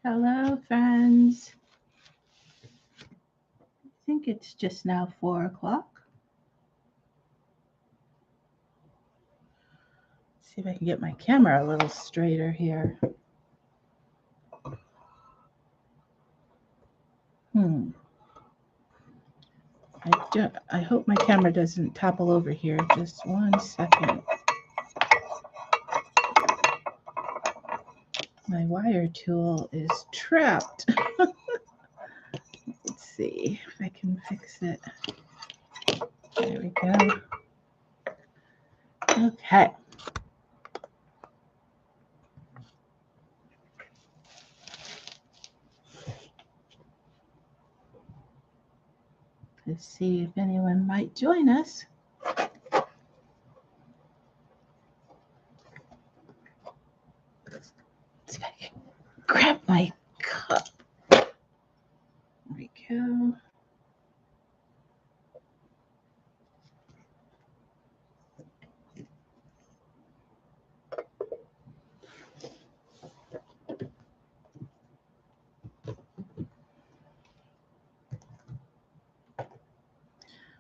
Hello, friends. I think it's just now 4 o'clock. See if I can get my camera a little straighter here. I hope my camera doesn't topple over here. Just 1 second. My wire tool is trapped. Let's see if I can fix it. There we go. Okay. Let's see if anyone might join us. Let's see if I can grab my cup. There we go.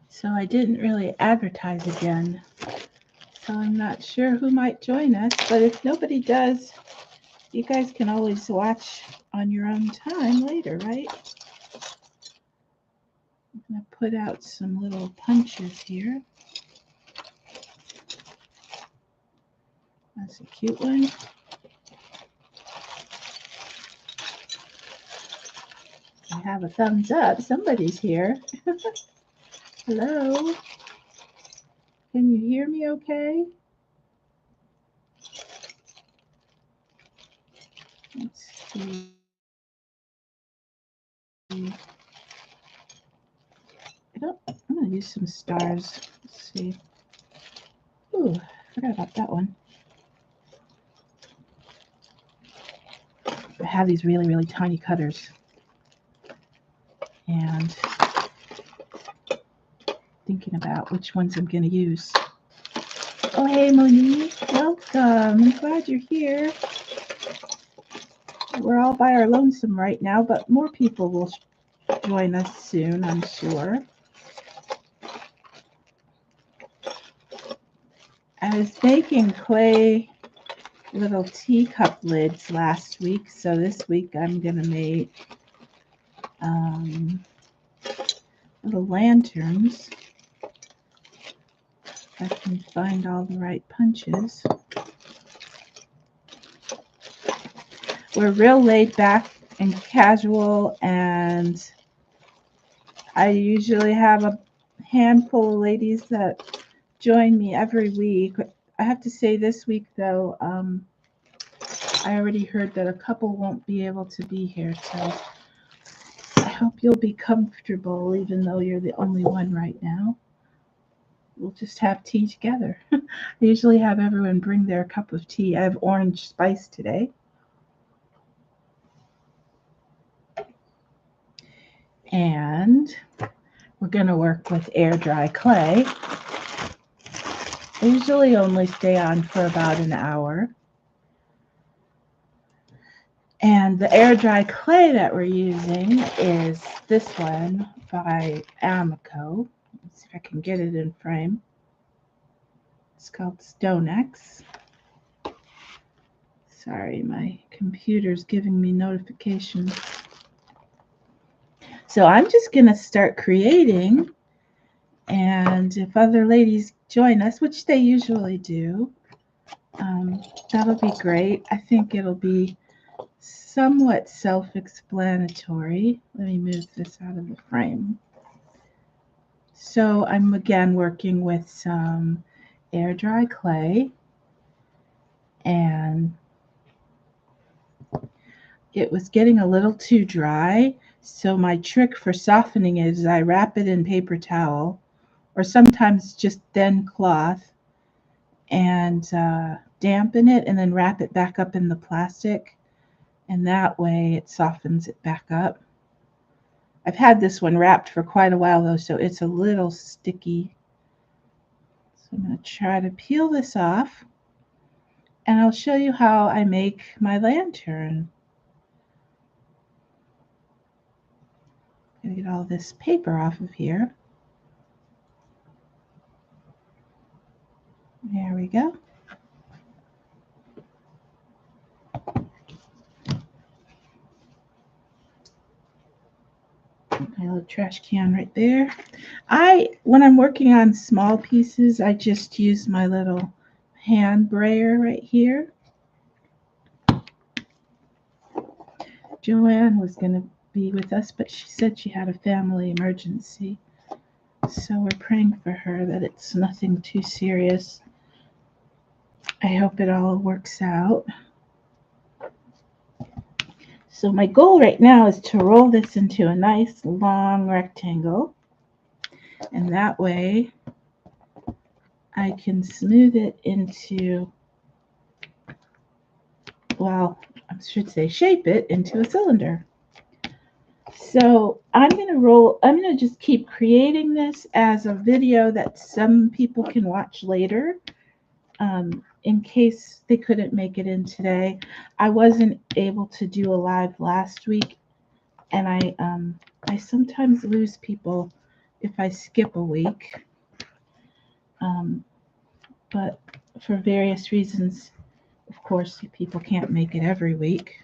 So I didn't really advertise again. So I'm not sure who might join us, but if nobody does, you guys can always watch on your own time later, right? I'm going to put out some little punches here. That's a cute one. I have a thumbs up. Somebody's here. Hello. Can you hear me okay? Let's see. I'm going to use some stars. Let's see. Ooh, I forgot about that one. I have these really, really tiny cutters. And thinking about which ones I'm going to use. Oh, hey, Monique. Welcome. I'm glad you're here. We're all by our lonesome right now, but more people will join us soon, I'm sure. I was making clay little teacup lids last week, so this week I'm going to make little lanterns. If I can find all the right punches. We're real laid back and casual, and I usually have a handful of ladies that join me every week. I have to say this week, though, I already heard that a couple won't be able to be here, so I hope you'll be comfortable even though you're the only one right now. We'll just have tea together. I usually have everyone bring their cup of tea. I have orange spice today. And we're going to work with air dry clay. I usually only stay on for about an hour. And the air dry clay that we're using is this one by Amico. Let's see if I can get it in frame. It's called StoneX. Sorry, my computer's giving me notifications. So I'm just going to start creating, and if other ladies join us, which they usually do, that'll be great. I think it'll be somewhat self-explanatory. Let me move this out of the frame. So I'm again working with some air dry clay, and it was getting a little too dry. So my trick for softening it is I wrap it in paper towel or sometimes just thin cloth and dampen it and then wrap it back up in the plastic. And that way it softens it back up. I've had this one wrapped for quite a while though, so it's a little sticky. So I'm going to try to peel this off and I'll show you how I make my lantern. Gonna get all this paper off of here. There we go. My little trash can right there. When I'm working on small pieces, I just use my little hand brayer right here. Joanne was going to be with us, but she said she had a family emergency. So we're praying for her that it's nothing too serious. I hope it all works out. So my goal right now is to roll this into a nice long rectangle. And that way I can smooth it into, well, I should say shape it into a cylinder. So I'm going to just keep creating this as a video that some people can watch later. In case they couldn't make it in today. I wasn't able to do a live last week, and I sometimes lose people if I skip a week. But for various reasons, of course, people can't make it every week.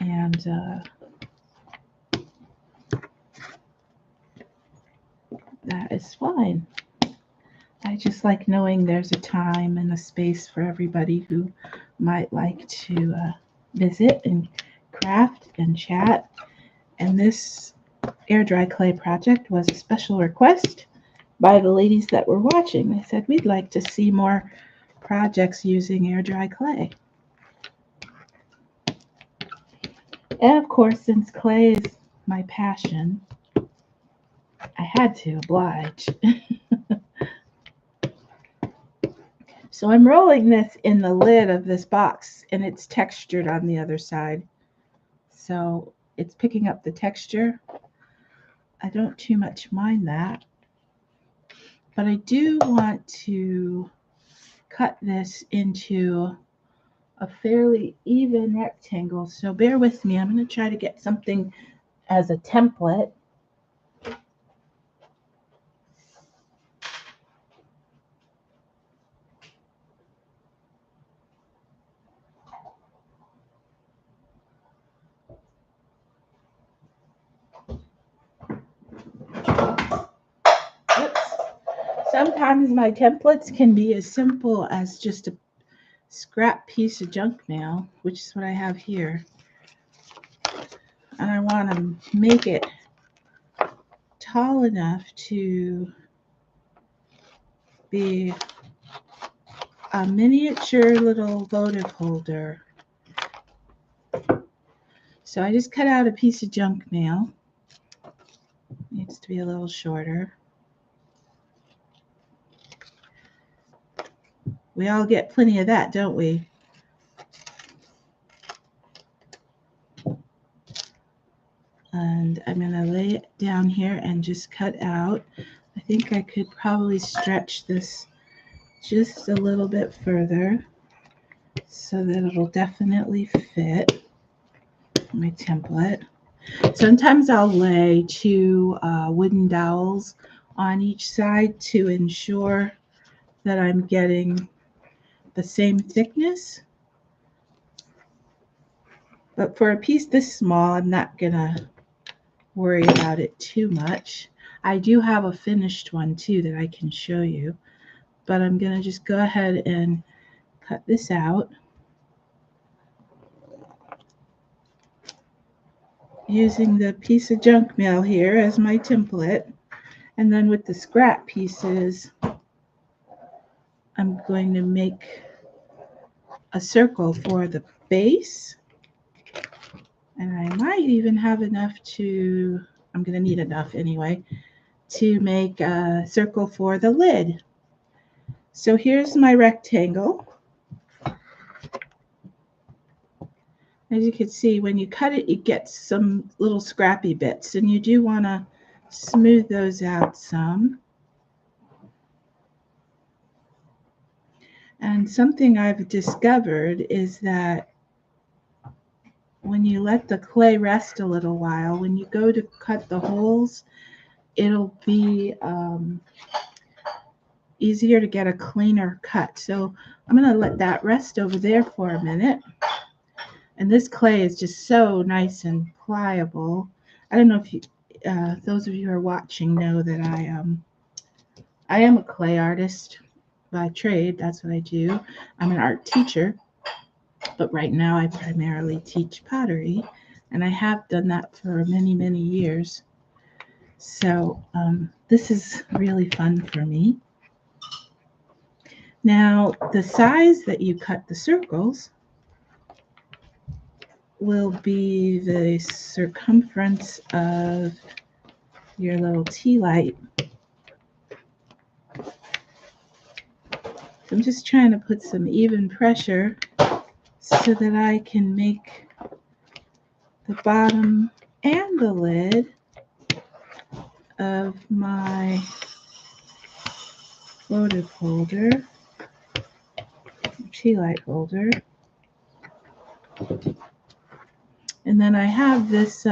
And that is fine. I just like knowing there's a time and a space for everybody who might like to visit and craft and chat. And this air dry clay project was a special request by the ladies that were watching. They said, we'd like to see more projects using air dry clay. And of course, since clay is my passion, I had to oblige. So I'm rolling this in the lid of this box, and it's textured on the other side. So it's picking up the texture. I don't too much mind that. But I do want to cut this into a fairly even rectangle. So bear with me. I'm going to try to get something as a template. Sometimes my templates can be as simple as just a scrap piece of junk mail, which is what I have here. And I want to make it tall enough to be a miniature little votive holder. So I just cut out a piece of junk mail. Needs to be a little shorter. We all get plenty of that, don't we? And I'm going to lay it down here and just cut out. I think I could probably stretch this just a little bit further so that it'll definitely fit my template. Sometimes I'll lay two wooden dowels on each side to ensure that I'm getting the same thickness. But for a piece this small, I'm not going to worry about it too much. I do have a finished one too that I can show you, but I'm going to just go ahead and cut this out using the piece of junk mail here as my template. And then with the scrap pieces, I'm going to make a circle for the base. And I might even have enough to, I'm going to need enough anyway, to make a circle for the lid. So here's my rectangle. As you can see, when you cut it, you get some little scrappy bits, and you do want to smooth those out some. And something I've discovered is that when you let the clay rest a little while, when you go to cut the holes, it'll be easier to get a cleaner cut. So I'm going to let that rest over there for a minute. And this clay is just so nice and pliable. I don't know if you, those of you who are watching know that I am a clay artist by trade. That's what I do. I'm an art teacher, but right now I primarily teach pottery, and I have done that for many, many years. So this is really fun for me. Now, the size that you cut the circles will be the circumference of your little tea light. So I'm just trying to put some even pressure so that I can make the bottom and the lid of my votive holder, tea light holder. And then I have this,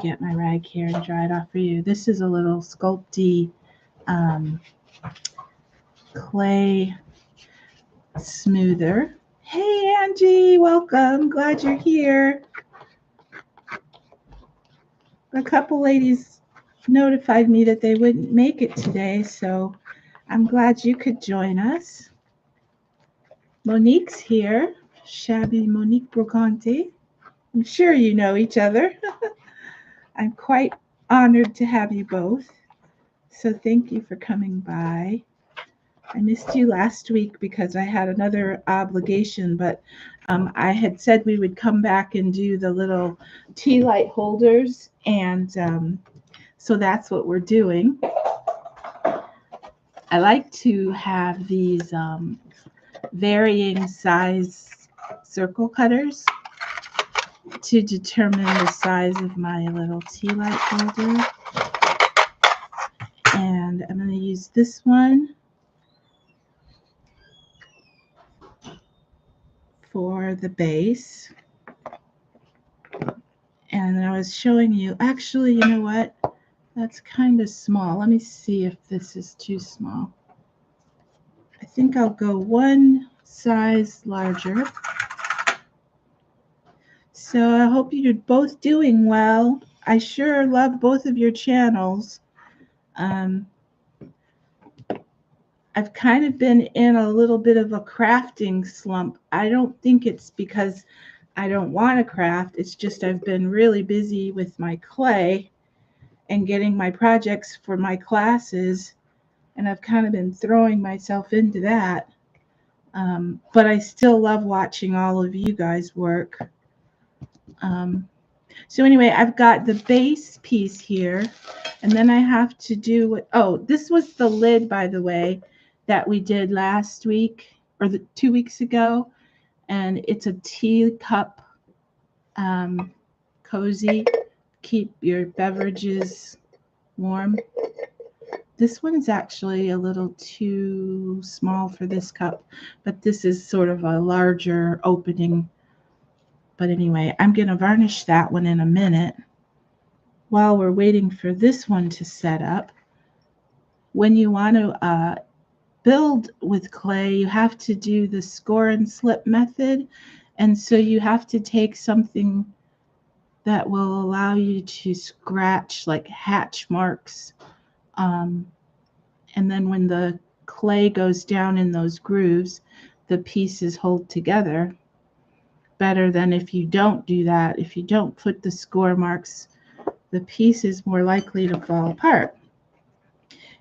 get my rag here and dry it off for you. This is a little Sculpey clay smoother. Hey Angie, welcome. Glad you're here. A couple ladies notified me that they wouldn't make it today, so I'm glad you could join us. Monique's here. Shabby Monique Brocante. I'm sure you know each other. I'm quite honored to have you both. So thank you for coming by. I missed you last week because I had another obligation, but I had said we would come back and do the little tea light holders, and so that's what we're doing. I like to have these varying size circle cutters to determine the size of my little tea light holder. And I'm going to use this one for the base. And I was showing you, actually, you know what? That's kind of small. Let me see if this is too small. I think I'll go one size larger. So I hope you're both doing well. I sure love both of your channels. I've kind of been in a little bit of a crafting slump. I don't think it's because I don't want to craft. It's just I've been really busy with my clay and getting my projects for my classes, and I've kind of been throwing myself into that. But I still love watching all of you guys work. So anyway, I've got the base piece here, and then I have to do what, oh, this was the lid, by the way, that we did last week or 2 weeks ago, and it's a teacup cozy, keep your beverages warm. This one is actually a little too small for this cup, but this is sort of a larger opening. But anyway, I'm going to varnish that one in a minute. While we're waiting for this one to set up, when you want to build with clay, you have to do the score and slip method. And so you have to take something that will allow you to scratch like hatch marks. And then when the clay goes down in those grooves, the pieces hold together better than if you don't do that. If you don't put the score marks, the piece is more likely to fall apart.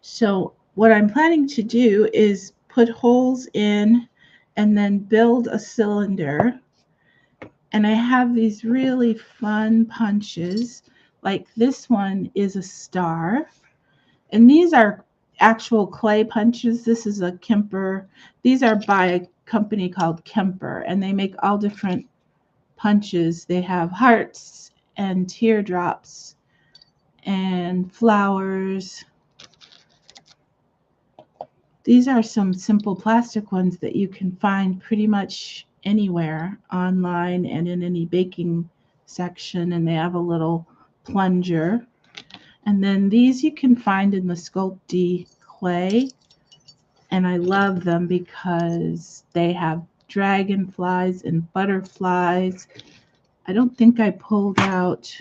So what I'm planning to do is put holes in and then build a cylinder. And I have these really fun punches. Like this one is a star. And these are actual clay punches. This is a Kemper. These are by a company called Kemper, and they make all different punches. They have hearts and teardrops and flowers. These are some simple plastic ones that you can find pretty much anywhere online and in any baking section, and they have a little plunger. And then these you can find in the Sculpey clay, and I love them because they have dragonflies and butterflies. I don't think I pulled out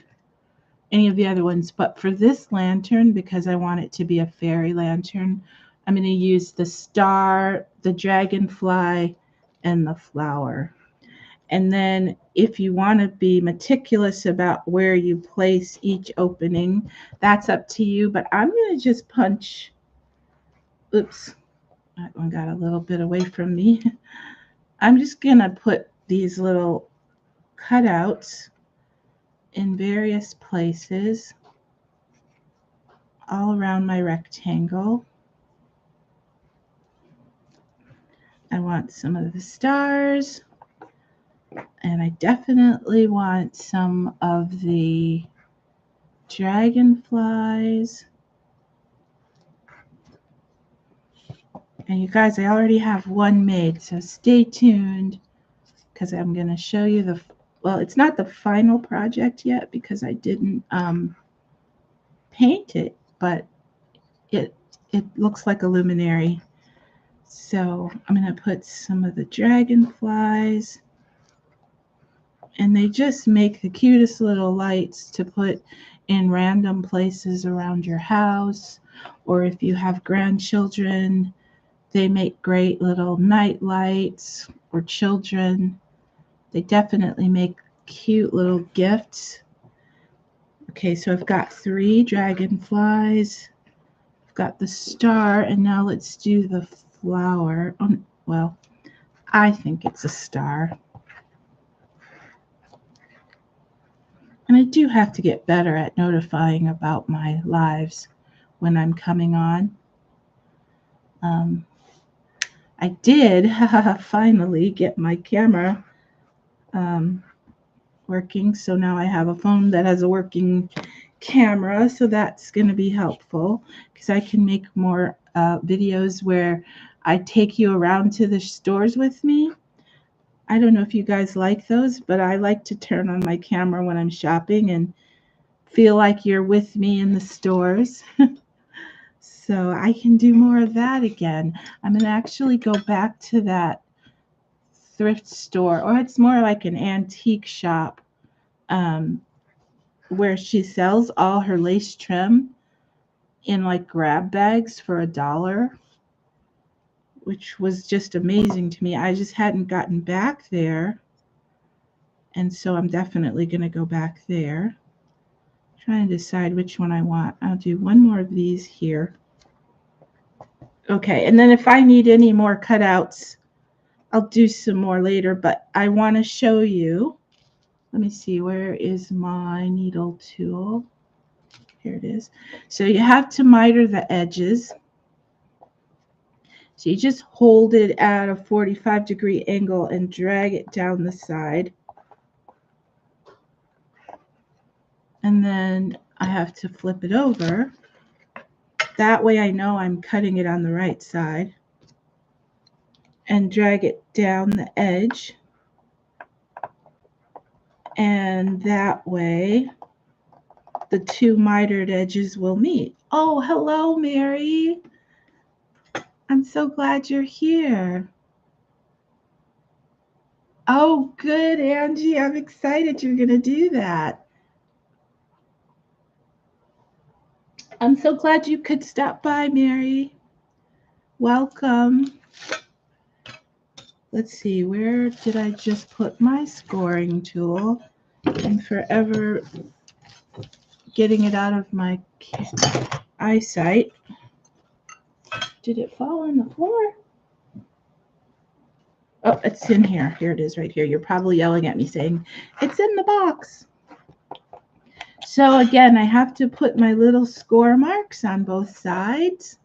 any of the other ones, but for this lantern, because I want it to be a fairy lantern, I'm going to use the star, the dragonfly, and the flower. And then if you want to be meticulous about where you place each opening, that's up to you, but I'm going to just punch, oops, that one got a little bit away from me. I'm just going to put these little cutouts in various places all around my rectangle. I want some of the stars, and I definitely want some of the dragonflies. And you guys, I already have one made, so stay tuned because I'm going to show you the, well, it's not the final project yet because I didn't paint it, but it looks like a luminary. So I'm going to put some of the dragonflies, and they just make the cutest little lights to put in random places around your house, or if you have grandchildren, they make great little night lights, or children. They definitely make cute little gifts. Okay, so I've got 3 dragonflies. I've got the star, and now let's do the flower. Oh, well, I think it's a star. And I do have to get better at notifying about my lives when I'm coming on. I did finally get my camera working, so now I have a phone that has a working camera, so that's going to be helpful because I can make more videos where I take you around to the stores with me. I don't know if you guys like those, but I like to turn on my camera when I'm shopping and feel like you're with me in the stores. So I can do more of that again. I'm going to actually go back to that thrift store, or it's more like an antique shop, where she sells all her lace trim in like grab bags for $1, which was just amazing to me. I just hadn't gotten back there, and so I'm definitely going to go back there. Trying to decide which one I want. I'll do one more of these here. Okay, and then if I need any more cutouts, I'll do some more later, but I want to show you. Let me see, where is my needle tool? Here it is. So you have to miter the edges. So you just hold it at a 45-degree angle and drag it down the side. And then I have to flip it over. That way I know I'm cutting it on the right side. And drag it down the edge. And that way the 2 mitered edges will meet. Oh, hello, Mary. I'm so glad you're here. Oh, good, Angie. I'm excited you're going to do that. I'm so glad you could stop by, Mary. Welcome. Let's see, where did I just put my scoring tool? I'm forever getting it out of my eyesight. Did it fall on the floor? Oh, it's in here. Here it is right here. You're probably yelling at me saying, it's in the box. So again, I have to put my little score marks on both sides.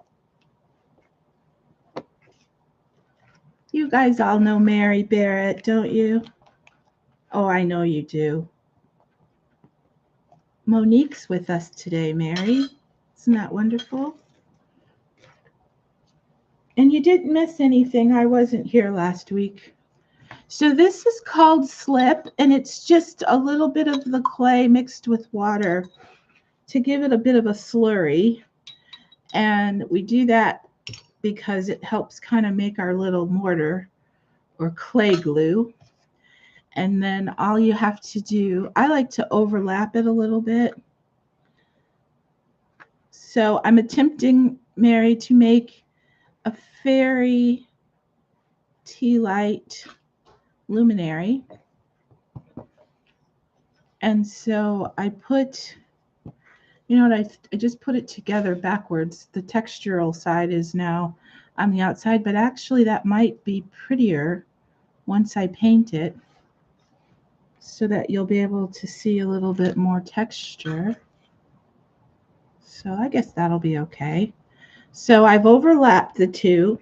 You guys all know Mary Barrett, don't you? Oh, I know you do. Monique's with us today, Mary. Isn't that wonderful? And you didn't miss anything. I wasn't here last week. So this is called slip, and it's just a little bit of the clay mixed with water to give it a bit of a slurry. And we do that because it helps kind of make our little mortar or clay glue. And then all you have to do, I like to overlap it a little bit. So I'm attempting, Mary, to make a fairy tea light luminary. And so I put, you know what, I just put it together backwards. The textural side is now on the outside, but actually that might be prettier once I paint it so that you'll be able to see a little bit more texture. So I guess that'll be okay. So I've overlapped the two.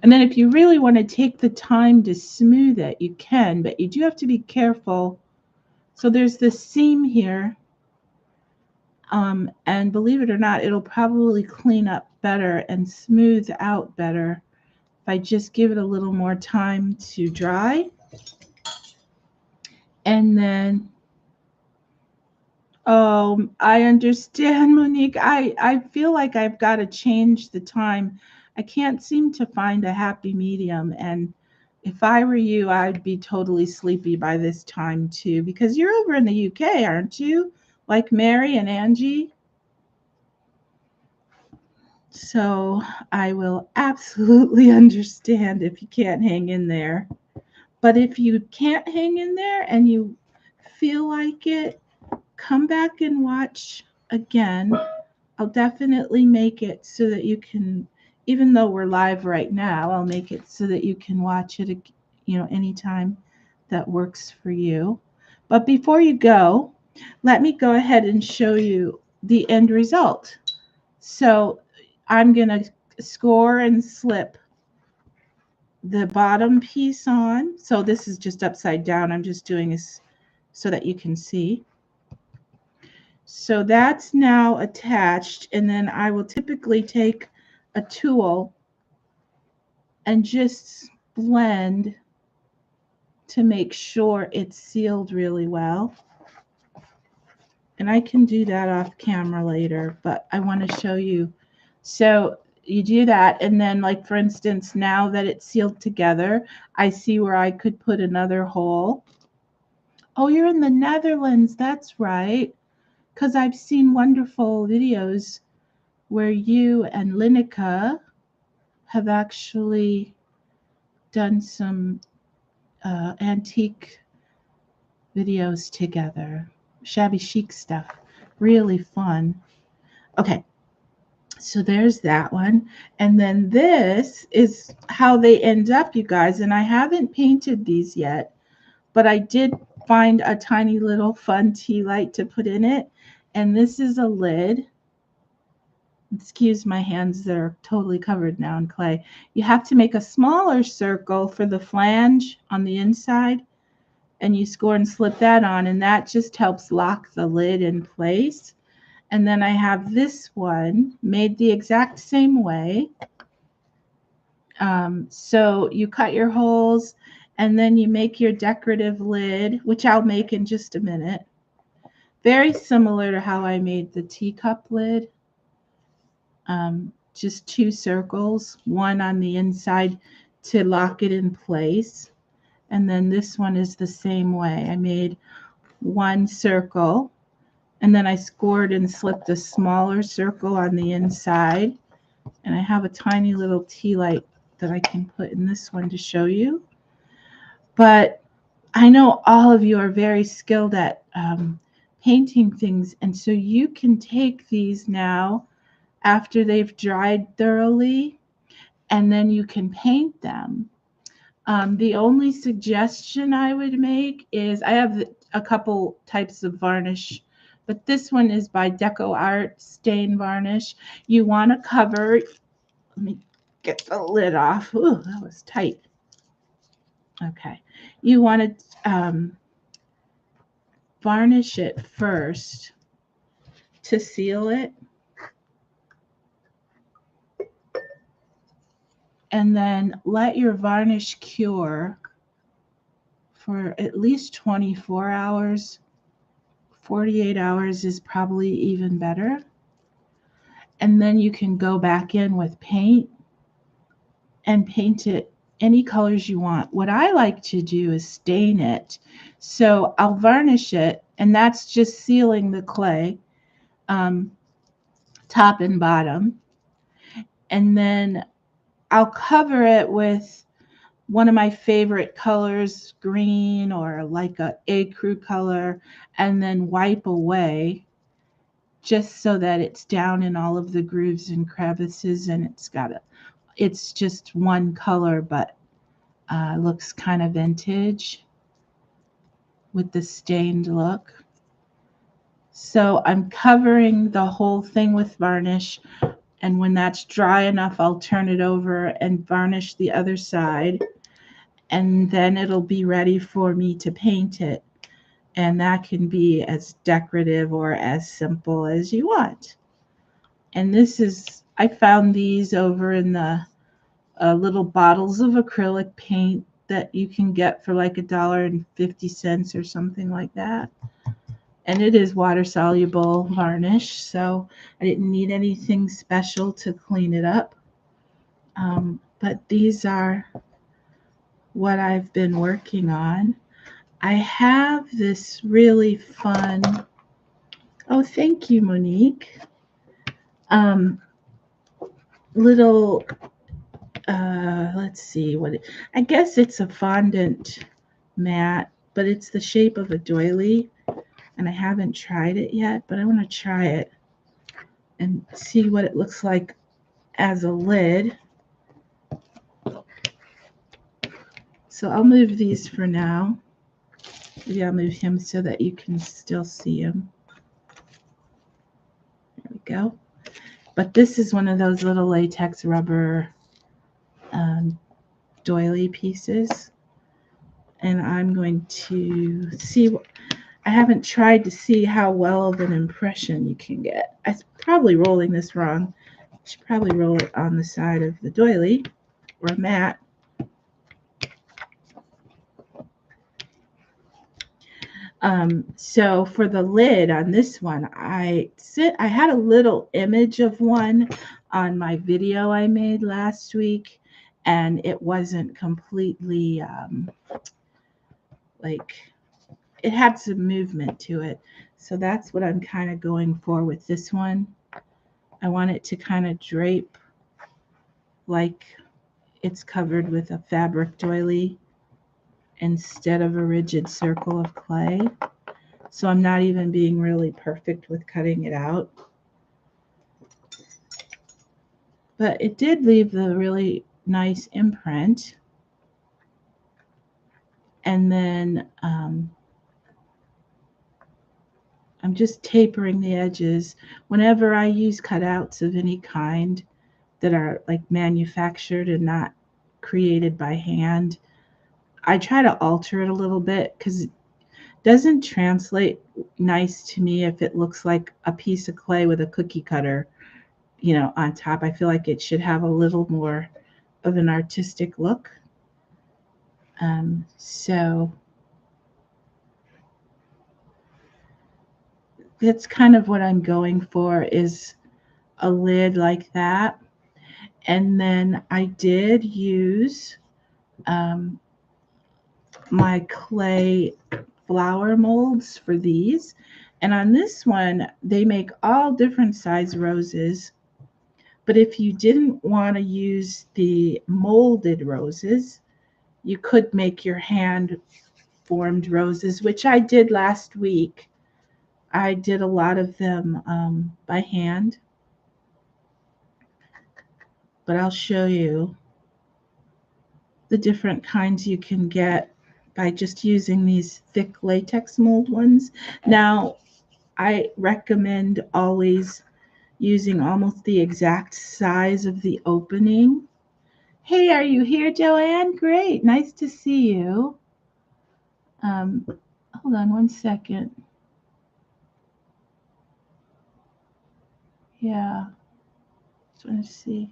And then if you really want to take the time to smooth it, you can, but you do have to be careful. So there's this seam here. And believe it or not, it'll probably clean up better and smooth out better if I just give it a little more time to dry. And then, oh, I understand, Monique. I feel like I've got to change the time. I can't seem to find a happy medium. And if I were you, I'd be totally sleepy by this time too, because you're over in the UK, aren't you? Like Mary and Angie. So I will absolutely understand if you can't hang in there. But if you can't hang in there and you feel like it, come back and watch again. I'll definitely make it so that you can, even though we're live right now, I'll make it so that you can watch it, anytime that works for you. But before you go, let me go ahead and show you the end result. So I'm going to score and slip the bottom piece on. So this is just upside down. I'm just doing this so that you can see. So that's now attached, and then I will typically take a tool and just blend to make sure it's sealed really well. And I can do that off camera later, but I want to show you. So you do that, and then, like, for instance, now that it's sealed together, I see where I could put another hole. Oh, you're in the Netherlands. That's right. Because I've seen wonderful videos where you and Lineker have actually done some antique videos together. Shabby chic stuff. Really fun. Okay. So there's that one. And then this is how they end up, you guys. And I haven't painted these yet, but I did find a tiny little fun tea light to put in it. And this is a lid. Excuse my hands, they're totally covered now in clay. You have to make a smaller circle for the flange on the inside, and you score and slip that on, and that just helps lock the lid in place. And then I have this one made the exact same way. So you cut your holes, and then you make your decorative lid, which I'll make in just a minute. Very similar to how I made the teacup lid. Just two circles, one on the inside to lock it in place. And then this one is the same way. I made one circle, and then I scored and slipped a smaller circle on the inside. And I have a tiny little tea light that I can put in this one to show you. But I know all of you are very skilled at painting things, and so you can take these now after they've dried thoroughly, and then you can paint them. The only suggestion I would make is I have a couple types of varnish, but this one is by Deco Art Stain Varnish. You want to cover, let me get the lid off. Ooh, that was tight. Okay. You want to varnish it first to seal it. and then let your varnish cure for at least 24 hours. 48 hours is probably even better. And then you can go back in with paint and paint it any colors you want. What I like to do is stain it. So I'll varnish it, and that's just sealing the clay, um, top and bottom. And then I'll cover it with one of my favorite colors, green or like a ecru color, and then wipe away just so that it's down in all of the grooves and crevices, and it's just one color, but looks kind of vintage with the stained look. So I'm covering the whole thing with varnish, and when that's dry enough, I'll turn it over and varnish the other side, and then it'll be ready for me to paint it. And that can be as decorative or as simple as you want. And I found these over in the little bottles of acrylic paint that you can get for like $1.50 or something like that. And it is water soluble varnish, so I didn't need anything special to clean it up. But these are what I've been working on. I have this really fun, oh, thank you, Monique, little, let's see, I guess it's a fondant mat, but it's the shape of a doily, and I haven't tried it yet, but I want to try it and see what it looks like as a lid. So I'll move these for now. Maybe I'll move him so that you can still see him. There we go. But this is one of those little latex rubber doily pieces. And I'm going to see, I haven't tried to see how well of an impression you can get. I'm probably rolling this wrong. I should probably roll it on the side of the doily or mat. So for the lid on this one, I had a little image of one on my video I made last week, and it wasn't completely like, it had some movement to it. So that's what I'm kind of going for with this one. I want it to kind of drape like it's covered with a fabric doily instead of a rigid circle of clay. So I'm not even being really perfect with cutting it out. But it did leave the really nice imprint. And then I'm just tapering the edges. Whenever I use cutouts of any kind that are like manufactured and not created by hand, I try to alter it a little bit because it doesn't translate nice to me if it looks like a piece of clay with a cookie cutter, on top. I feel like it should have a little more of an artistic look. So that's kind of what I'm going for, is a lid like that. And then I did use my clay flower molds for these. And on this one, they make all different size roses. But if you didn't want to use the molded roses, you could make your hand formed roses, which I did last week. I did a lot of them by hand, but I'll show you the different kinds you can get by just using these thick latex mold ones. Now, I recommend always using almost the exact size of the opening. Hey, are you here, Joanne? Great, nice to see you. Hold on one second. Yeah, just want to see.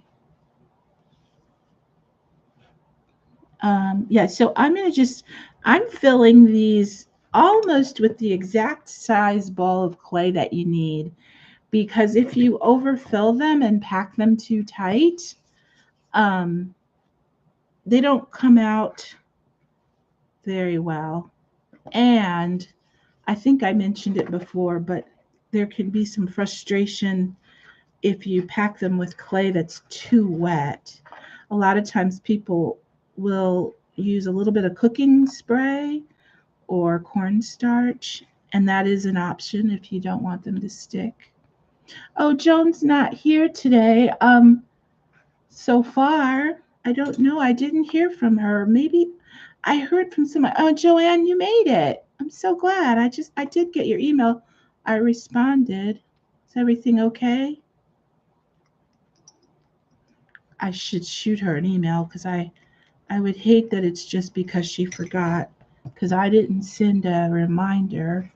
Yeah, so I'm filling these almost with the exact size ball of clay that you need, because if you overfill them and pack them too tight, um, they don't come out very well. And I think I mentioned it before, but there can be some frustration if you pack them with clay that's too wet. A lot of times people will use a little bit of cooking spray or cornstarch, and that is an option if you don't want them to stick. Oh, Joan's not here today. So far, I don't know. I didn't hear from her. Maybe I heard from somebody. Oh, Joanne, you made it. I'm so glad. I did get your email. I responded. Is everything okay? I should shoot her an email because I would hate that it's just because she forgot, because I didn't send a reminder.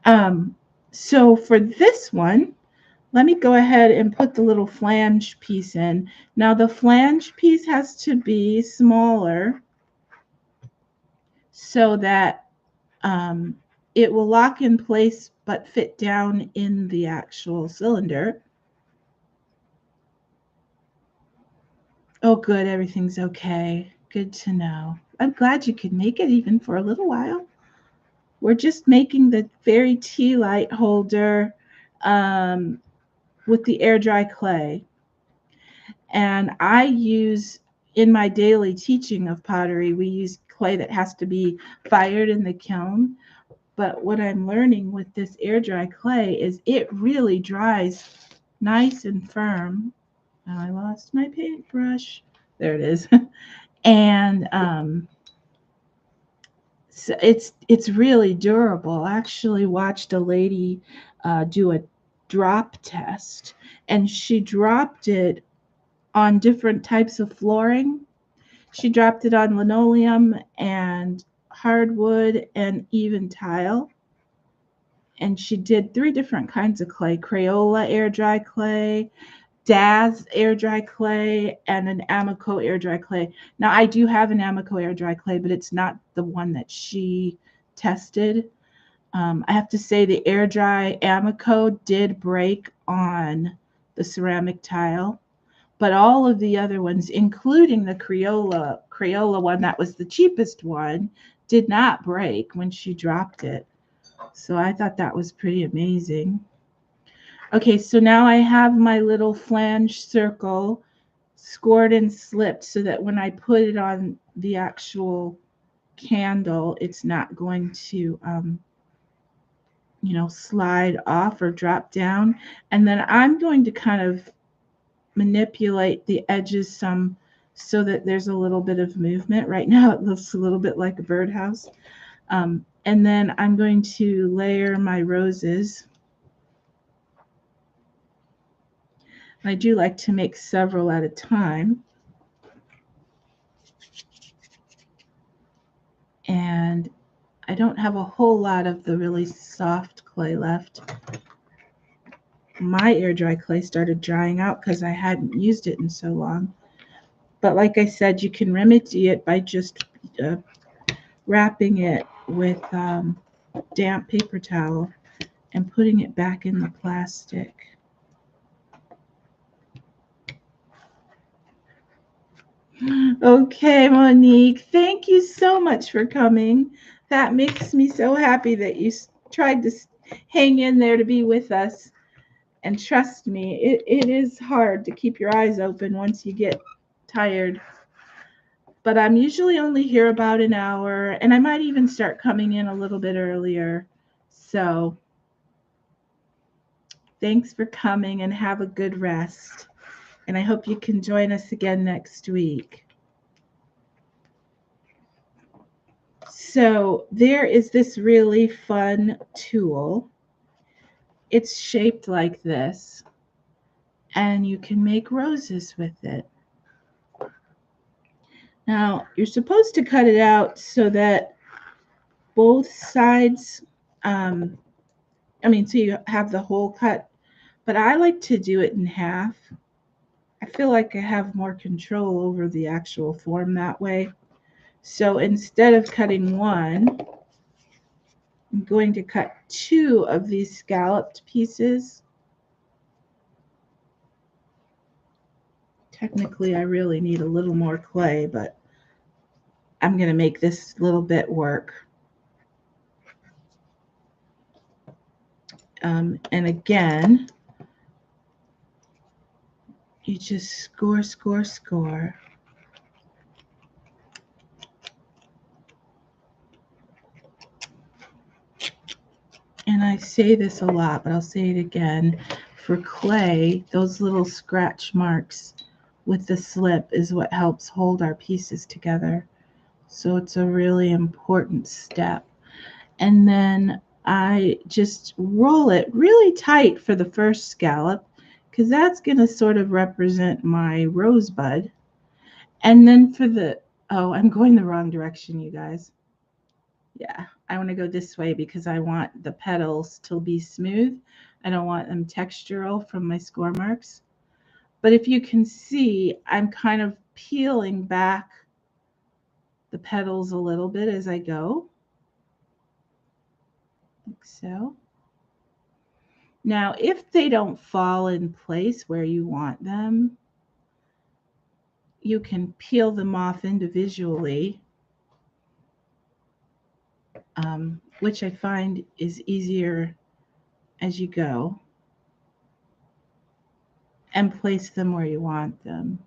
Um, so for this one, let me go ahead and put the little flange piece in. Now the flange piece has to be smaller so that um, it will lock in place but fit down in the actual cylinder. Oh, good, everything's okay. Good to know. I'm glad you could make it even for a little while. We're just making the fairy tea light holder um, with the air dry clay. And I use, in my daily teaching of pottery, we use clay that has to be fired in the kiln. But what I'm learning with this air dry clay is it really dries nice and firm. Now I lost my paintbrush. There it is. And so it's really durable. I actually watched a lady do a drop test, and she dropped it on different types of flooring. She dropped it on linoleum and hardwood and even tile. And she did 3 different kinds of clay: Crayola air dry clay, Daz air dry clay, and an Amico air dry clay. Now, I do have an Amico air dry clay, but it's not the one that she tested. I have to say the air dry Amico did break on the ceramic tile, but all of the other ones, including the Crayola one that was the cheapest one, did not break when she dropped it. So I thought that was pretty amazing. Okay, so now I have my little flange circle scored and slipped so that when I put it on the actual candle, it's not going to, slide off or drop down. And then I'm going to kind of manipulate the edges some so that there's a little bit of movement. Right now it looks a little bit like a birdhouse. And then I'm going to layer my roses. I do like to make several at a time. And I don't have a whole lot of the really soft clay left. My air dry clay started drying out because I hadn't used it in so long. But like I said, you can remedy it by just wrapping it with damp paper towel and putting it back in the plastic. Okay, Monique, thank you so much for coming. That makes me so happy that you tried to hang in there to be with us. And trust me, it is hard to keep your eyes open once you get tired. But I'm usually only here about an hour, and I might even start coming in a little bit earlier. So thanks for coming and have a good rest. And I hope you can join us again next week. So there is this really fun tool. It's shaped like this, and you can make roses with it. Now, you're supposed to cut it out so that both sides, so you have the hole cut, but I like to do it in half. I feel like I have more control over the actual form that way. So instead of cutting one, I'm going to cut 2 of these scalloped pieces. Technically, I really need a little more clay, but I'm going to make this little bit work. And again, you just score, score, score. And I say this a lot, but I'll say it again. For clay, those little scratch marks with the slip is what helps hold our pieces together. So it's a really important step. And then I just roll it really tight for the first scallop, because that's going to sort of represent my rosebud. And then for the, oh, I'm going the wrong direction, you guys. Yeah, I want to go this way because I want the petals to be smooth. I don't want them textural from my score marks. But if you can see, I'm kind of peeling back the petals a little bit as I go, like so. Now, if they don't fall in place where you want them, you can peel them off individually, which I find is easier as you go, and place them where you want them.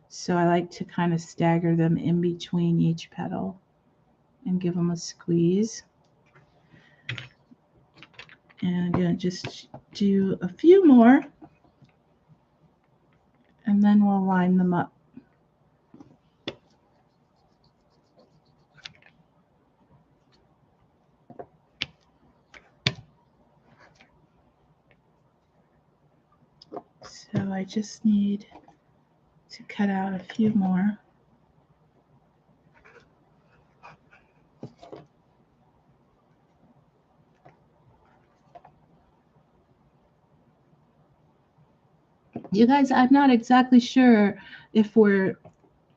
So I like to kind of stagger them in between each petal and give them a squeeze. And I'm going to just do a few more, and then we'll line them up. So I just need to cut out a few more. You guys, I'm not exactly sure if we're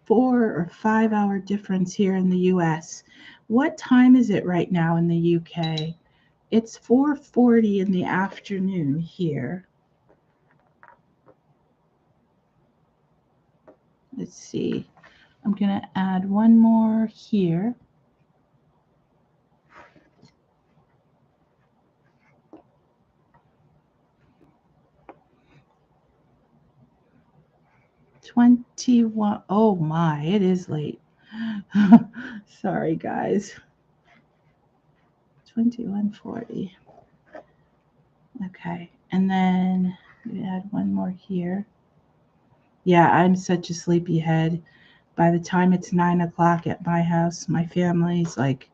4 or 5 hour difference here in the US. What time is it right now in the UK? It's 4:40 in the afternoon here. Let's see. I'm going to add one more here. $21. Oh my, it is late. Sorry, guys. $21.40. Okay, and then we add one more here. Yeah, I'm such a sleepyhead. By the time it's 9 o'clock at my house, my family's like,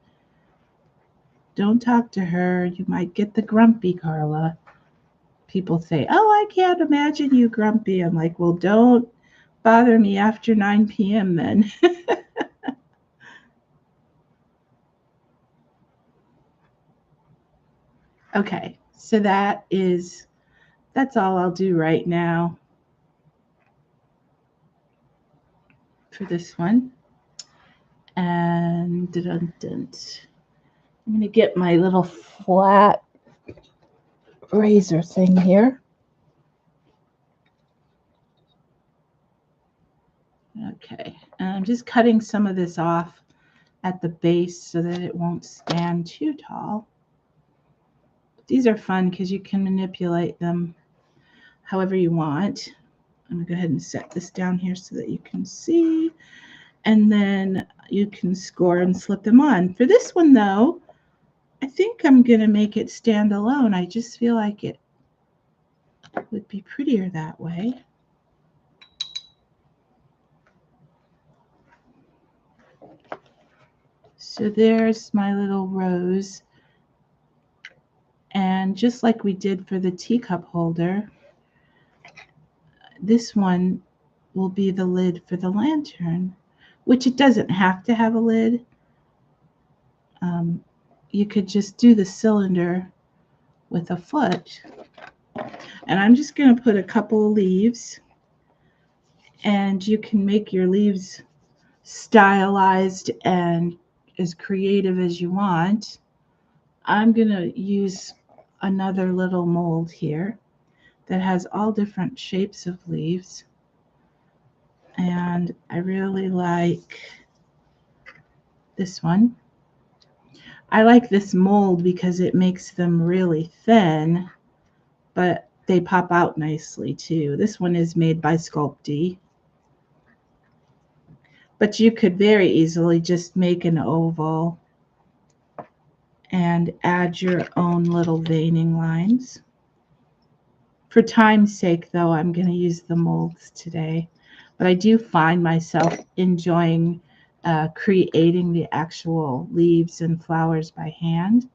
don't talk to her. You might get the grumpy, Carla. People say, oh, I can't imagine you grumpy. I'm like, well, don't bother me after 9 p.m. then. Okay, so that's all I'll do right now for this one. And I'm going to get my little flat razor thing here. Okay, and I'm just cutting some of this off at the base so that it won't stand too tall. These are fun because you can manipulate them however you want. I'm going to go ahead and set this down here so that you can see. And then you can score and slip them on. For this one, though, I think I'm going to make it stand alone. I just feel like it would be prettier that way. So there's my little rose. And just like we did for the teacup holder, this one will be the lid for the lantern, which it doesn't have to have a lid. You could just do the cylinder with a foot. And I'm just going to put a couple of leaves and you can make your leaves stylized and as creative as you want. I'm going to use another little mold here that has all different shapes of leaves. And I really like this one. I like this mold because it makes them really thin, but they pop out nicely too. This one is made by Sculpey. But you could very easily just make an oval and add your own little veining lines. For time's sake, though, I'm going to use the molds today. But I do find myself enjoying creating the actual leaves and flowers by hand.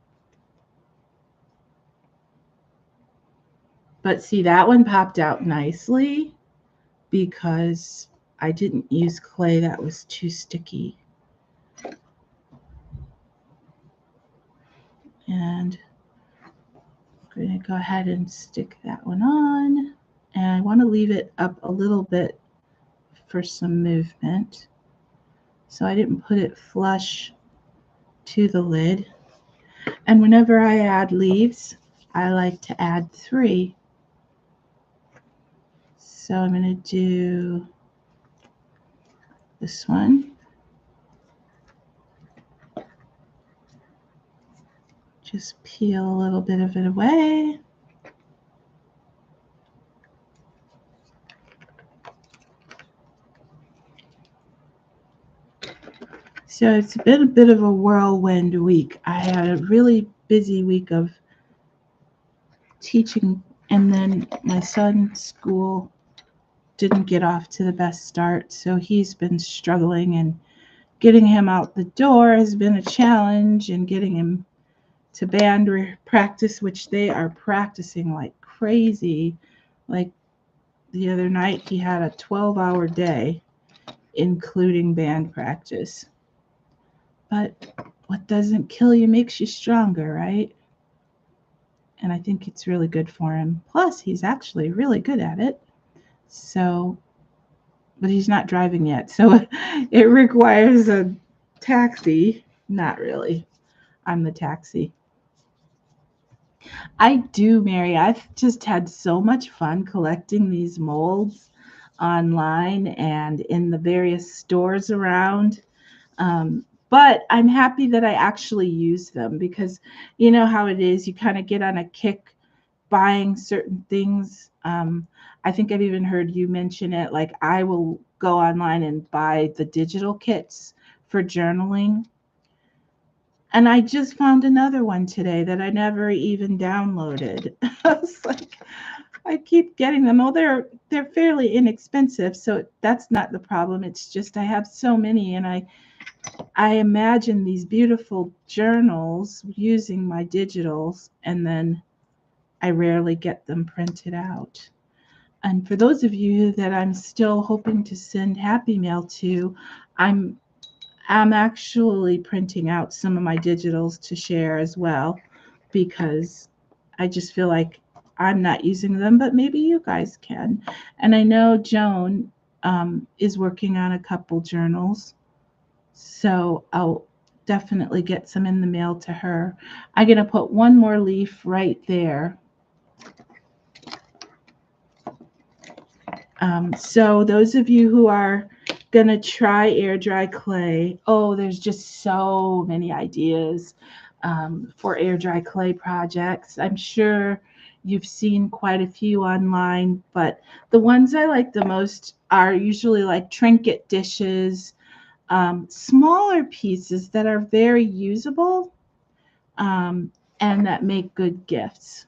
But see, that one popped out nicely because I didn't use clay that was too sticky. And I'm going to go ahead and stick that one on. And I want to leave it up a little bit for some movement. So I didn't put it flush to the lid. And whenever I add leaves, I like to add 3. So I'm going to do this one. Just peel a little bit of it away. So it's been a bit of a whirlwind week. I had a really busy week of teaching, and then my son's school didn't get off to the best start, so he's been struggling, and getting him out the door has been a challenge, and getting him to band practice, which they are practicing like crazy. Like the other night, he had a 12-hour day, including band practice. But what doesn't kill you makes you stronger, right? And I think it's really good for him. Plus, he's actually really good at it. So, but he's not driving yet. So it requires a taxi. Not really. I'm the taxi. I do, Mary. I've just had so much fun collecting these molds online and in the various stores around. But I'm happy that I actually use them because you know how it is. You kind of get on a kick buying certain things. I think I've even heard you mention it. Like I will go online and buy the digital kits for journaling. And I just found another one today that I never even downloaded. I was like, I keep getting them. Oh, they're fairly inexpensive, so that's not the problem. It's just I have so many, and I imagine these beautiful journals using my digitals, and then I rarely get them printed out. And for those of you that I'm still hoping to send Happy Mail to, I'm actually printing out some of my digitals to share as well because I just feel like I'm not using them, but maybe you guys can. And I know Joan is working on a couple journals, so I'll definitely get some in the mail to her. I'm going to put one more leaf right there. So those of you who are going to try air dry clay, oh, there's just so many ideas for air dry clay projects. I'm sure you've seen quite a few online, but the ones I like the most are usually like trinket dishes, smaller pieces that are very usable and that make good gifts.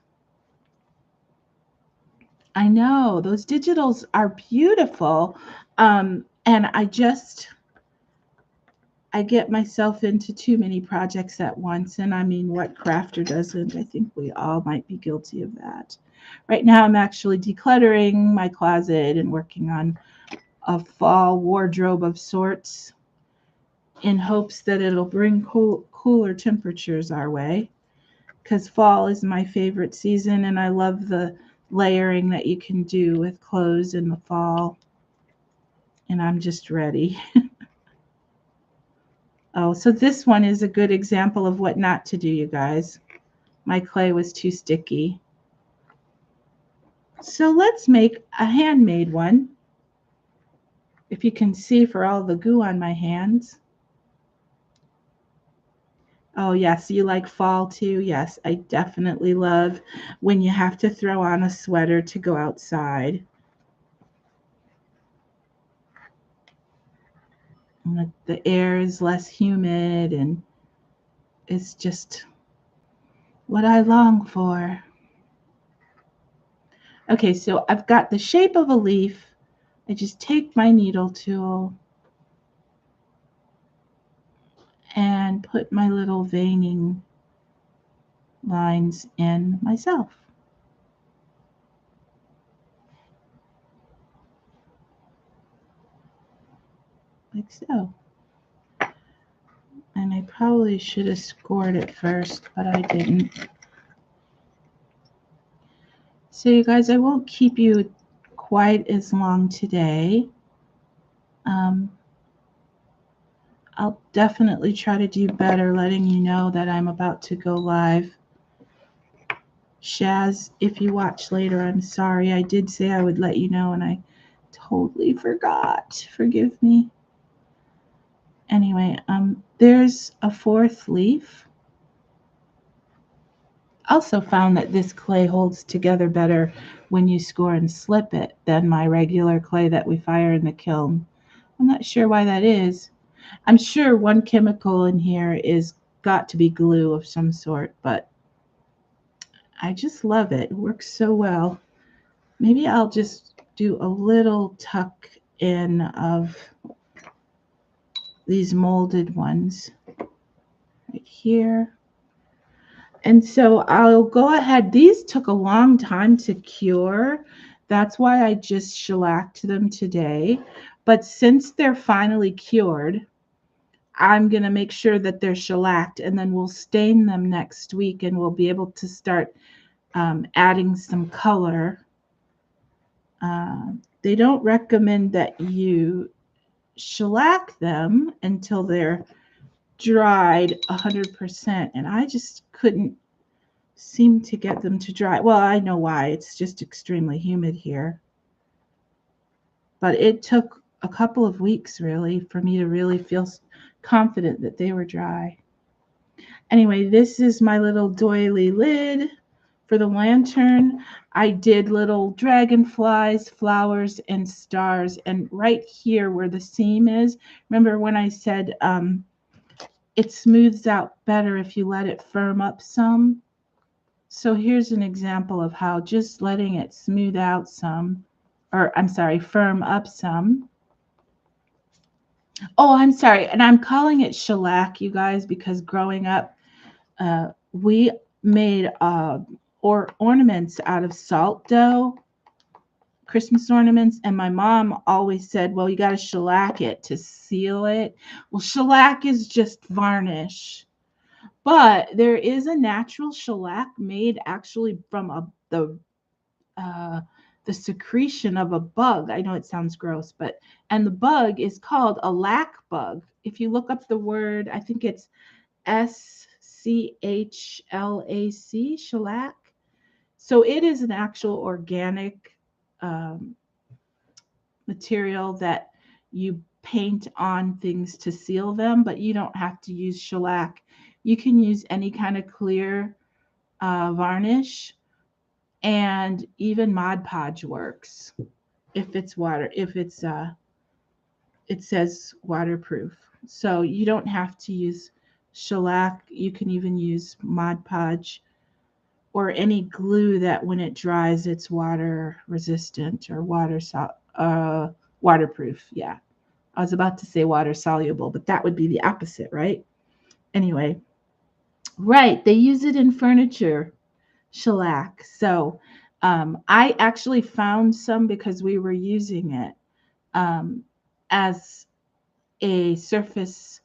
I know those digitals are beautiful. And I get myself into too many projects at once. And I mean, what crafter doesn't? I think we all might be guilty of that. Right now, I'm actually decluttering my closet and working on a fall wardrobe of sorts in hopes that it'll bring cooler temperatures our way. Because fall is my favorite season, and I love the layering that you can do with clothes in the fall. and I'm just ready. Oh, so this one is a good example of what not to do, you guys. My clay was too sticky. So let's make a handmade one. If you can see for all the goo on my hands. Oh, yes, you like fall too? Yes, I definitely love when you have to throw on a sweater to go outside. And the air is less humid and it's just what I long for. Okay, so I've got the shape of a leaf. I just take my needle tool and put my little veining lines in myself. Like so. And I probably should have scored it first, but I didn't. So you guys, I won't keep you quite as long today. I'll definitely try to do better letting you know that I'm about to go live. Shaz, if you watch later, I'm sorry. I did say I would let you know and I totally forgot. Forgive me. Anyway, there's a fourth leaf. Also found that this clay holds together better when you score and slip it than my regular clay that we fire in the kiln. I'm not sure why that is. I'm sure one chemical in here is got to be glue of some sort, but I just love it. It works so well. Maybe I'll just do a little tuck in of these molded ones right here. And so I'll go ahead. These took a long time to cure. That's why I just shellacked them today. But since they're finally cured, I'm going to make sure that they're shellacked and then we'll stain them next week and we'll be able to start adding some color. They don't recommend that you shellac them until they're dried 100%. And I just couldn't seem to get them to dry. Well, I know why. It's just extremely humid here. But it took a couple of weeks really for me to really feel confident that they were dry. Anyway, this is my little doily lid for the lantern. I did little dragonflies, flowers, and stars. And right here where the seam is, remember when I said it smooths out better if you let it firm up some? So here's an example of how just letting it smooth out some, or I'm sorry, firm up some. Oh, I'm sorry. And I'm calling it shellac, you guys, because growing up, we made ornaments out of salt dough, Christmas ornaments, and my mom always said, well, you got to shellac it to seal it. Well, shellac is just varnish, but there is a natural shellac made actually from the secretion of a bug. I know it sounds gross, and the bug is called a lac bug. If you look up the word, I think it's SCHLAC, shellac. So it is an actual organic material that you paint on things to seal them, but you don't have to use shellac. You can use any kind of clear varnish, and even Mod Podge works if it's water, if it's it says waterproof. So you don't have to use shellac. You can even use Mod Podge or any glue that when it dries it's water resistant or waterproof. Yeah. I was about to say water soluble, but that would be the opposite, right? Anyway, right, they use it in furniture, shellac. So I actually found some because we were using it as a surface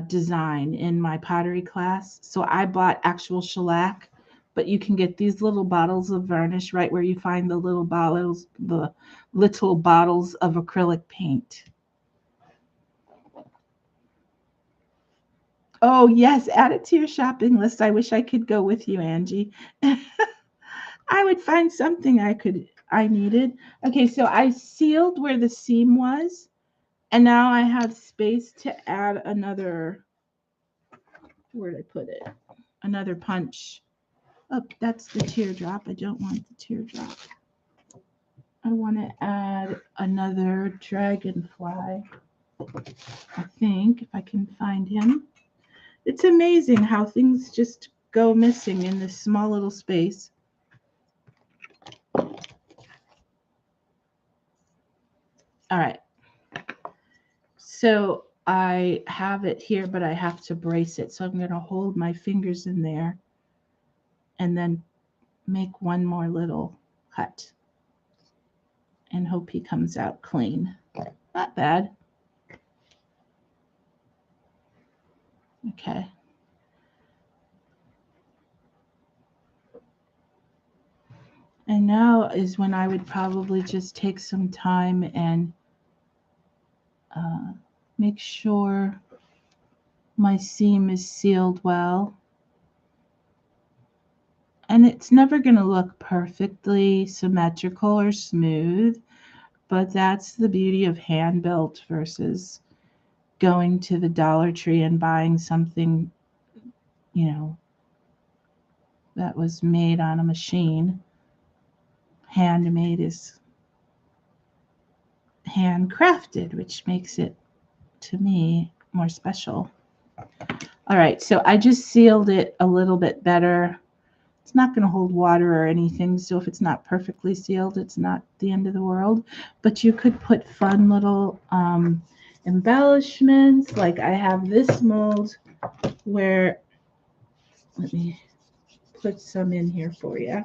design in my pottery class. So I bought actual shellac but you can get these little bottles of varnish right where you find the little bottles of acrylic paint. Oh, yes, add it to your shopping list. I wish I could go with you, Angie. I would find something I needed. Okay, so I sealed where the seam was, and now I have space to add another, where did I put it? Another punch. Oh, that's the teardrop. I don't want the teardrop. I want to add another dragonfly. I think if I can find him. It's amazing how things just go missing in this small little space. All right. So I have it here, but I have to brace it. So I'm going to hold my fingers in there and then make one more little cut and hope he comes out clean. Not bad. Okay. And now is when I would probably just take some time and make sure my seam is sealed well. And it's never going to look perfectly symmetrical or smooth, but that's the beauty of hand built versus going to the Dollar Tree and buying something, that was made on a machine. Handmade is handcrafted, which makes it, to me, more special. All right, so I just sealed it a little bit better. It's not going to hold water or anything, so if it's not perfectly sealed, it's not the end of the world. But you could put fun little embellishments. Like I have this mold where, let me put some in here for you.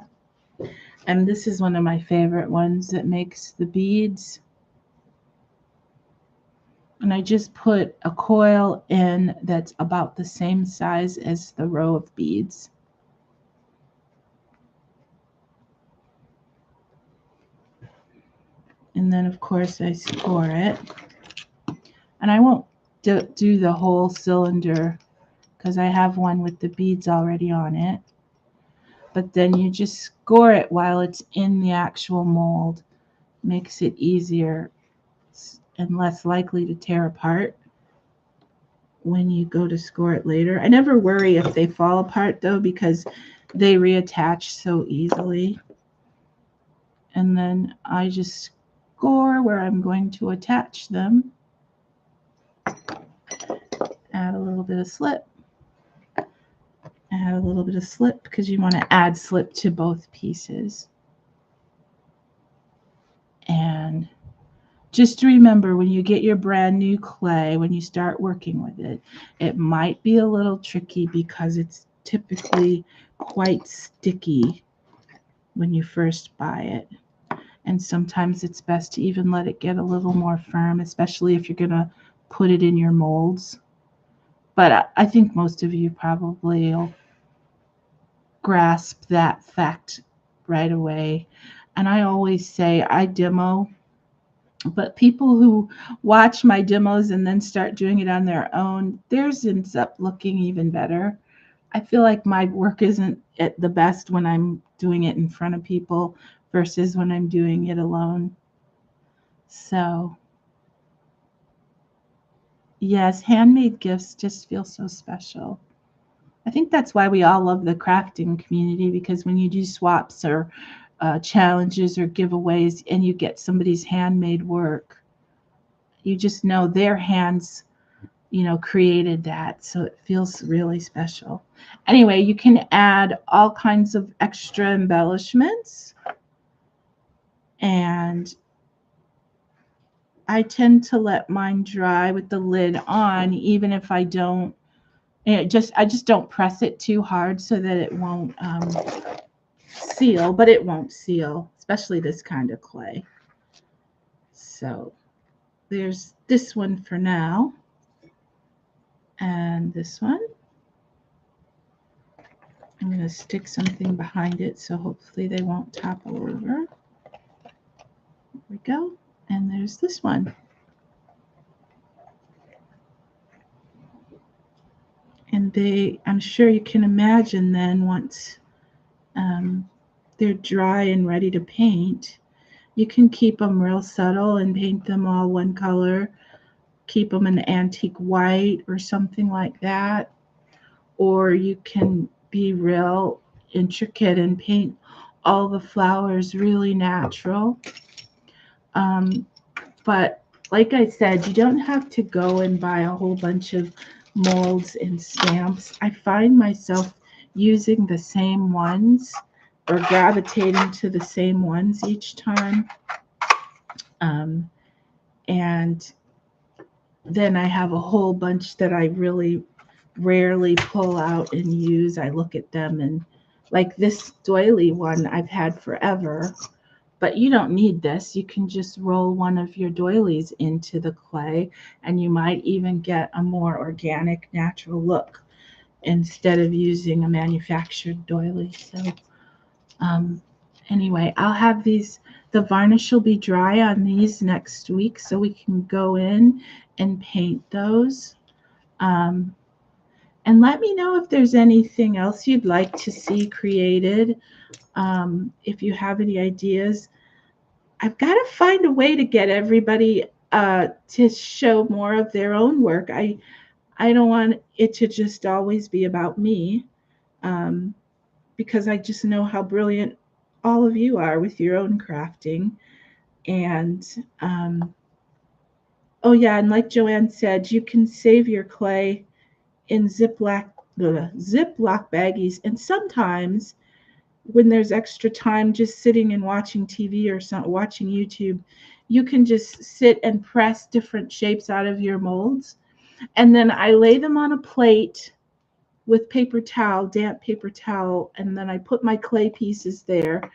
And this is one of my favorite ones that makes the beads. And I just put a coil in that's about the same size as the row of beads. And then, of course, I score it. And I won't do the whole cylinder because I have one with the beads already on it. But then you just score it while it's in the actual mold. Makes it easier and less likely to tear apart when you go to score it later. I never worry if they fall apart though because they reattach so easily. And then I just score where I'm going to attach them. Add a little bit of slip. Add a little bit of slip because you want to add slip to both pieces. And just remember when you get your brand new clay, when you start working with it, it might be a little tricky because it's typically quite sticky when you first buy it. And sometimes it's best to even let it get a little more firm, especially if you're going to put it in your molds. But I think most of you probably will grasp that fact right away. And I always say I demo, but people who watch my demos and then start doing it on their own, theirs ends up looking even better. I feel like my work isn't at the best when I'm doing it in front of people versus when I'm doing it alone. So, yes, handmade gifts just feel so special. I think that's why we all love the crafting community because when you do swaps or challenges or giveaways and you get somebody's handmade work, you just know their hands, created that. So it feels really special. Anyway, you can add all kinds of extra embellishments. And I tend to let mine dry with the lid on, even if I don't. I just don't press it too hard so that it won't seal, but it won't seal, especially this kind of clay. So there's this one for now, and this one. I'm going to stick something behind it so hopefully they won't topple over. There we go. And there's this one. And I'm sure you can imagine then once they're dry and ready to paint, you can keep them real subtle and paint them all one color, keep them an antique white or something like that. Or you can be real intricate and paint all the flowers really natural. But like I said, you don't have to go and buy a whole bunch of molds and stamps. I find myself using the same ones or gravitating to the same ones each time. And then I have a whole bunch that I really rarely pull out and use. I look at them and like this doily one I've had forever, but you don't need this. You can just roll one of your doilies into the clay and you might even get a more organic, natural look instead of using a manufactured doily. So anyway, I'll have the varnish will be dry on these next week so we can go in and paint those. And let me know if there's anything else you'd like to see created. If you have any ideas, I've got to find a way to get everybody to show more of their own work. I don't want it to just always be about me, because I just know how brilliant all of you are with your own crafting. And oh yeah, and like Joanne said, you can save your clay in Ziploc baggies, and sometimes when there's extra time just sitting and watching TV or watching YouTube, you can just sit and press different shapes out of your molds. And then I lay them on a plate with paper towel, damp paper towel, and then I put my clay pieces there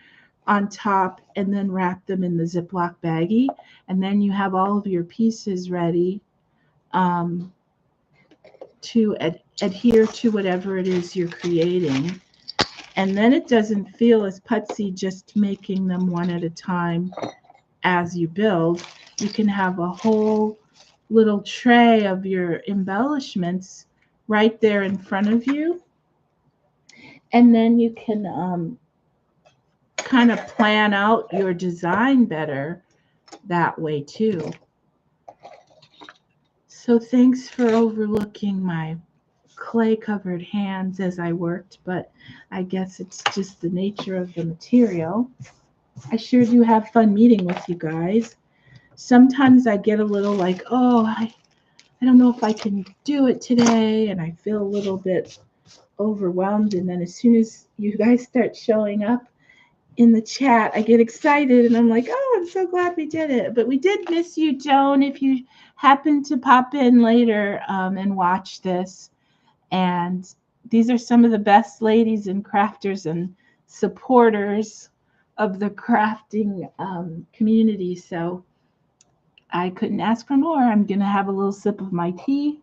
on top and then wrap them in the Ziploc baggie. And then you have all of your pieces ready to adhere to whatever it is you're creating. And then it doesn't feel as putsy just making them one at a time as you build. You can have a whole little tray of your embellishments right there in front of you. And then you can kind of plan out your design better that way too. So thanks for overlooking my clay covered hands as I worked, but I guess it's just the nature of the material. I sure do have fun meeting with you guys. Sometimes I get a little like, oh, I don't know if I can do it today, and I feel a little bit overwhelmed. And then as soon as you guys start showing up in the chat, I get excited and I'm like, oh, I'm so glad we did it. But we did miss you, Joan, if you happen to pop in later and watch this. And these are some of the best ladies and crafters and supporters of the crafting community. So I couldn't ask for more. I'm going to have a little sip of my tea.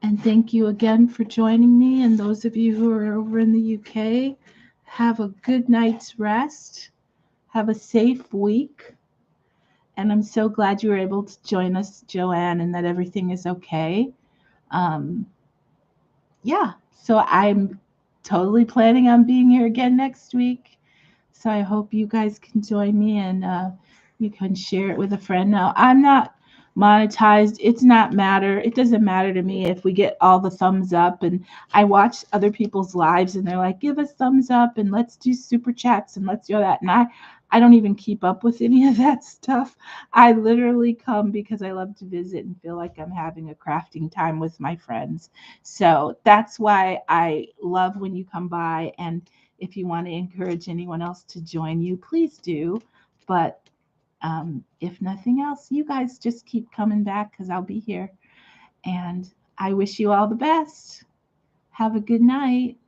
And thank you again for joining me. And those of you who are over in the UK, have a good night's rest. Have a safe week. And I'm so glad you were able to join us, Joanne, and that everything is okay. Yeah, so I'm totally planning on being here again next week. So I hope you guys can join me and you can share it with a friend. Now, I'm not monetized. It doesn't matter to me if we get all the thumbs up. And I watch other people's lives and they're like, give us thumbs up and let's do super chats and let's do that. And I don't even keep up with any of that stuff. I literally come because I love to visit and feel like I'm having a crafting time with my friends. So that's why I love when you come by. And if you want to encourage anyone else to join you, please do. But if nothing else, you guys just keep coming back because I'll be here. And I wish you all the best. Have a good night.